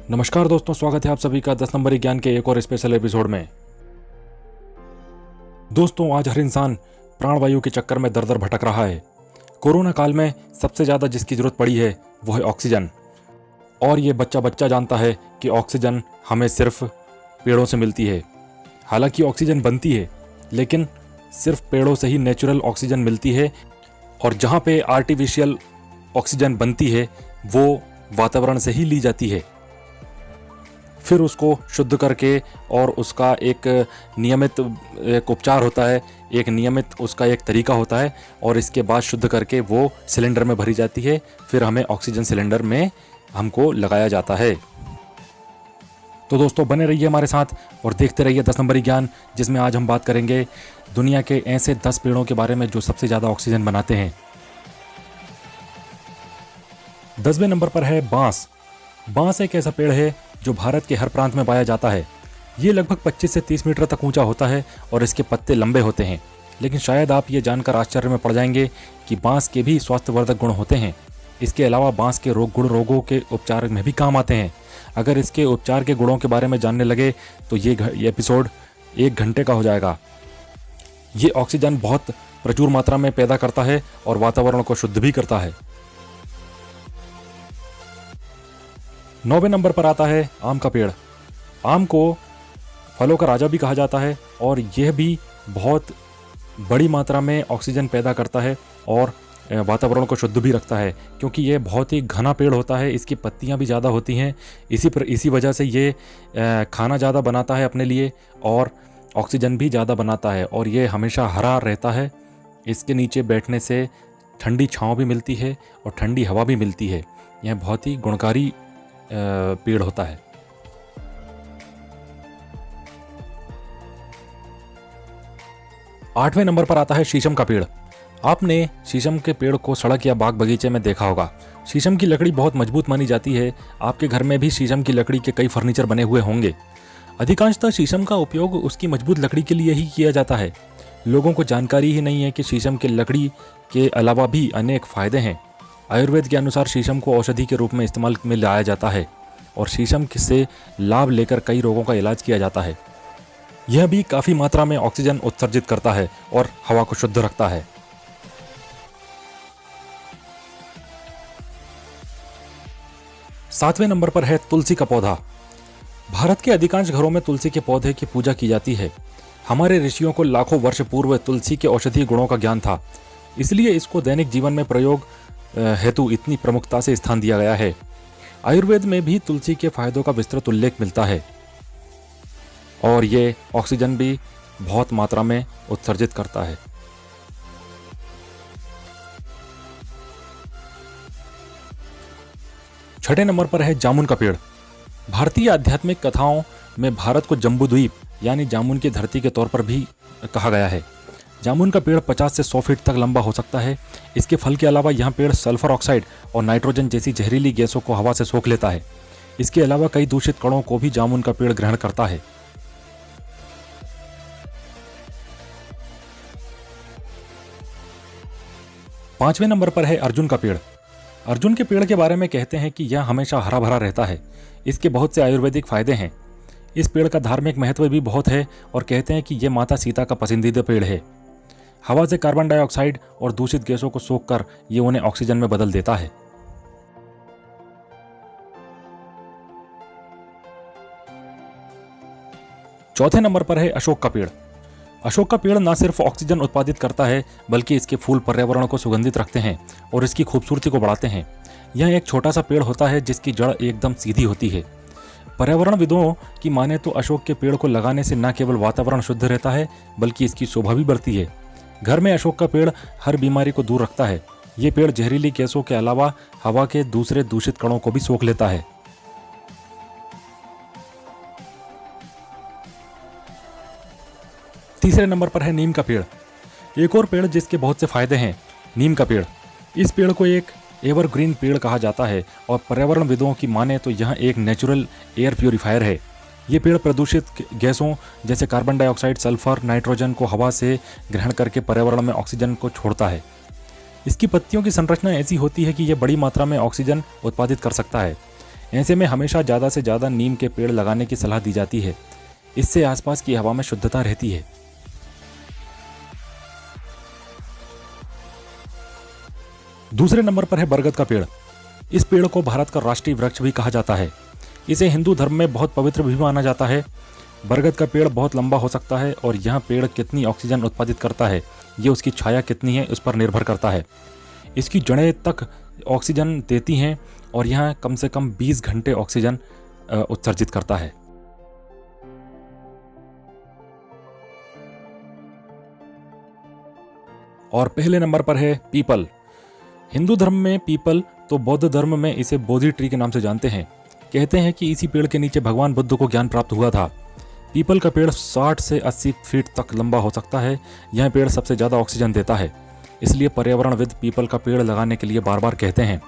नमस्कार दोस्तों, स्वागत है आप सभी का 10 नंबरी ज्ञान के एक और स्पेशल एपिसोड में। दोस्तों, आज हर इंसान प्राणवायु के चक्कर में दर दर भटक रहा है। कोरोना काल में सबसे ज़्यादा जिसकी ज़रूरत पड़ी है वो है ऑक्सीजन। और ये बच्चा बच्चा जानता है कि ऑक्सीजन हमें सिर्फ पेड़ों से मिलती है। हालांकि ऑक्सीजन बनती है, लेकिन सिर्फ पेड़ों से ही नेचुरल ऑक्सीजन मिलती है। और जहाँ पे आर्टिफिशियल ऑक्सीजन बनती है वो वातावरण से ही ली जाती है। फिर उसको शुद्ध करके और उसका एक नियमित एक उपचार होता है, एक नियमित उसका एक तरीका होता है, और इसके बाद शुद्ध करके वो सिलेंडर में भरी जाती है। फिर हमें ऑक्सीजन सिलेंडर में हमको लगाया जाता है। तो दोस्तों, बने रहिए हमारे साथ और देखते रहिए 10 नंबरी ज्ञान, जिसमें आज हम बात करेंगे दुनिया के ऐसे 10 पेड़ों के बारे में जो सबसे ज़्यादा ऑक्सीजन बनाते हैं। 10वें नंबर पर है बांस। बांस एक ऐसा पेड़ है जो भारत के हर प्रांत में पाया जाता है। ये लगभग 25 से 30 मीटर तक ऊंचा होता है और इसके पत्ते लंबे होते हैं। लेकिन शायद आप ये जानकर आश्चर्य में पड़ जाएंगे कि बांस के भी स्वास्थ्यवर्धक गुण होते हैं। इसके अलावा बांस के रोगों के उपचार में भी काम आते हैं। अगर इसके उपचार के गुणों के बारे में जानने लगे तो ये एपिसोड 1 घंटे का हो जाएगा। ये ऑक्सीजन बहुत प्रचुर मात्रा में पैदा करता है और वातावरण को शुद्ध भी करता है। 9वें नंबर पर आता है आम का पेड़। आम को फलों का राजा भी कहा जाता है और यह भी बहुत बड़ी मात्रा में ऑक्सीजन पैदा करता है और वातावरण को शुद्ध भी रखता है, क्योंकि यह बहुत ही घना पेड़ होता है। इसकी पत्तियां भी ज़्यादा होती हैं। इसी वजह से ये खाना ज़्यादा बनाता है अपने लिए और ऑक्सीजन भी ज़्यादा बनाता है, और ये हमेशा हरा रहता है। इसके नीचे बैठने से ठंडी छाँव भी मिलती है और ठंडी हवा भी मिलती है। यह बहुत ही गुणकारी पेड़ होता है। 8वें नंबर पर आता है शीशम का पेड़। आपने शीशम के पेड़ को सड़क या बाग बगीचे में देखा होगा। शीशम की लकड़ी बहुत मजबूत मानी जाती है। आपके घर में भी शीशम की लकड़ी के कई फर्नीचर बने हुए होंगे। अधिकांशतः शीशम का उपयोग उसकी मजबूत लकड़ी के लिए ही किया जाता है। लोगों को जानकारी ही नहीं है कि शीशम की लकड़ी के अलावा भी अनेक फायदे हैं। आयुर्वेद के अनुसार शीशम को औषधि के रूप में इस्तेमाल में लाया जाता है और शीशम से लाभ लेकर कई रोगों का इलाज किया जाता है। यह भी काफ़ी मात्रा में ऑक्सीजन उत्सर्जित करता है और हवा को शुद्ध रखता है। 7वें नंबर पर है तुलसी का पौधा। भारत के अधिकांश घरों में तुलसी के पौधे की पूजा की जाती है। हमारे ऋषियों को लाखों वर्ष पूर्व तुलसी के औषधीय गुणों का ज्ञान था, इसलिए इसको दैनिक जीवन में प्रयोग हेतु इतनी प्रमुखता से स्थान दिया गया है। आयुर्वेद में भी तुलसी के फायदों का विस्तृत उल्लेख मिलता है और ये ऑक्सीजन भी बहुत मात्रा में उत्सर्जित करता है। छठे नंबर पर है जामुन का पेड़। भारतीय आध्यात्मिक कथाओं में भारत को जम्बू द्वीप यानी जामुन की धरती के तौर पर भी कहा गया है। जामुन का पेड़ 50 से 100 फीट तक लंबा हो सकता है। इसके फल के अलावा यह पेड़ सल्फर ऑक्साइड और नाइट्रोजन जैसी जहरीली गैसों को हवा से सोख लेता है। इसके अलावा कई दूषित कणों को भी जामुन का पेड़ ग्रहण करता है। पांचवें नंबर पर है अर्जुन का पेड़। अर्जुन के पेड़ के बारे में कहते हैं कि यह हमेशा हरा भरा रहता है। इसके बहुत से आयुर्वेदिक फायदे हैं। इस पेड़ का धार्मिक महत्व भी बहुत है और कहते हैं कि यह माता सीता का पसंदीदा पेड़ है। हवा से कार्बन डाइऑक्साइड और दूषित गैसों को सोखकर ये उन्हें ऑक्सीजन में बदल देता है। चौथे नंबर पर है अशोक का पेड़। अशोक का पेड़ न सिर्फ ऑक्सीजन उत्पादित करता है, बल्कि इसके फूल पर्यावरण को सुगंधित रखते हैं और इसकी खूबसूरती को बढ़ाते हैं। यह एक छोटा सा पेड़ होता है जिसकी जड़ एकदम सीधी होती है। पर्यावरणविदों की माने तो अशोक के पेड़ को लगाने से न केवल वातावरण शुद्ध रहता है, बल्कि इसकी शोभा भी बढ़ती है। घर में अशोक का पेड़ हर बीमारी को दूर रखता है। ये पेड़ जहरीली गैसों के अलावा हवा के दूसरे दूषित कणों को भी सोख लेता है। तीसरे नंबर पर है नीम का पेड़। एक और पेड़ जिसके बहुत से फायदे हैं, नीम का पेड़। इस पेड़ को एक एवरग्रीन पेड़ कहा जाता है और पर्यावरणविदों की माने तो यह एक नेचुरल एयर प्यूरिफायर है। ये पेड़ प्रदूषित गैसों जैसे कार्बन डाइऑक्साइड, सल्फर, नाइट्रोजन को हवा से ग्रहण करके पर्यावरण में ऑक्सीजन को छोड़ता है। इसकी पत्तियों की संरचना ऐसी होती है कि यह बड़ी मात्रा में ऑक्सीजन उत्पादित कर सकता है। ऐसे में हमेशा ज़्यादा से ज़्यादा नीम के पेड़ लगाने की सलाह दी जाती है। इससे आसपास की हवा में शुद्धता रहती है। दूसरे नंबर पर है बरगद का पेड़। इस पेड़ को भारत का राष्ट्रीय वृक्ष भी कहा जाता है। इसे हिंदू धर्म में बहुत पवित्र भी माना जाता है। बरगद का पेड़ बहुत लंबा हो सकता है और यह पेड़ कितनी ऑक्सीजन उत्पादित करता है, ये उसकी छाया कितनी है उस पर निर्भर करता है। इसकी जड़ें तक ऑक्सीजन देती हैं और यह कम से कम 20 घंटे ऑक्सीजन उत्सर्जित करता है। और पहले नंबर पर है पीपल। हिंदू धर्म में पीपल, तो बौद्ध धर्म में इसे बोधि ट्री के नाम से जानते हैं। कहते हैं कि इसी पेड़ के नीचे भगवान बुद्ध को ज्ञान प्राप्त हुआ था। पीपल का पेड़ 60 से 80 फीट तक लंबा हो सकता है। यह पेड़ सबसे ज़्यादा ऑक्सीजन देता है, इसलिए पर्यावरणविद पीपल का पेड़ लगाने के लिए बार बार कहते हैं।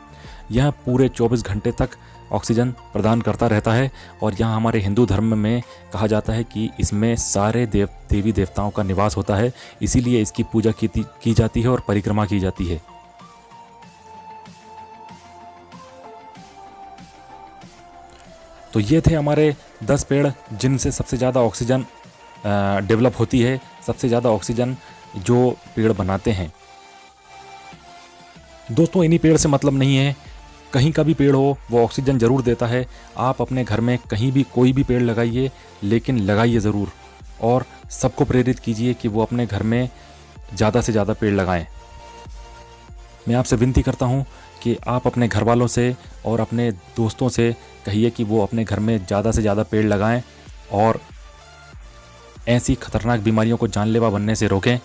यह पूरे 24 घंटे तक ऑक्सीजन प्रदान करता रहता है और यहाँ हमारे हिंदू धर्म में कहा जाता है कि इसमें सारे देवी देवताओं का निवास होता है, इसीलिए इसकी पूजा की जाती है और परिक्रमा की जाती है। तो ये थे हमारे 10 पेड़ जिनसे सबसे ज़्यादा ऑक्सीजन डेवलप होती है, सबसे ज़्यादा ऑक्सीजन जो पेड़ बनाते हैं। दोस्तों, इन्हीं पेड़ से मतलब नहीं है, कहीं का भी पेड़ हो वो ऑक्सीजन ज़रूर देता है। आप अपने घर में कहीं भी कोई भी पेड़ लगाइए, लेकिन लगाइए ज़रूर और सबको प्रेरित कीजिए कि वो अपने घर में ज़्यादा से ज़्यादा पेड़ लगाएं। मैं आपसे विनती करता हूं कि आप अपने घर वालों से और अपने दोस्तों से कहिए कि वो अपने घर में ज़्यादा से ज़्यादा पेड़ लगाएं और ऐसी खतरनाक बीमारियों को जानलेवा बनने से रोकें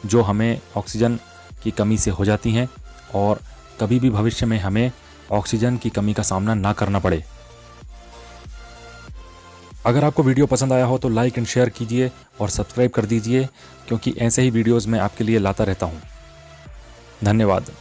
जो हमें ऑक्सीजन की कमी से हो जाती हैं और कभी भी भविष्य में हमें ऑक्सीजन की कमी का सामना ना करना पड़े। अगर आपको वीडियो पसंद आया हो तो लाइक एंड शेयर कीजिए और सब्सक्राइब कर दीजिए, क्योंकि ऐसे ही वीडियोज़ मैं आपके लिए लाता रहता हूँ। धन्यवाद।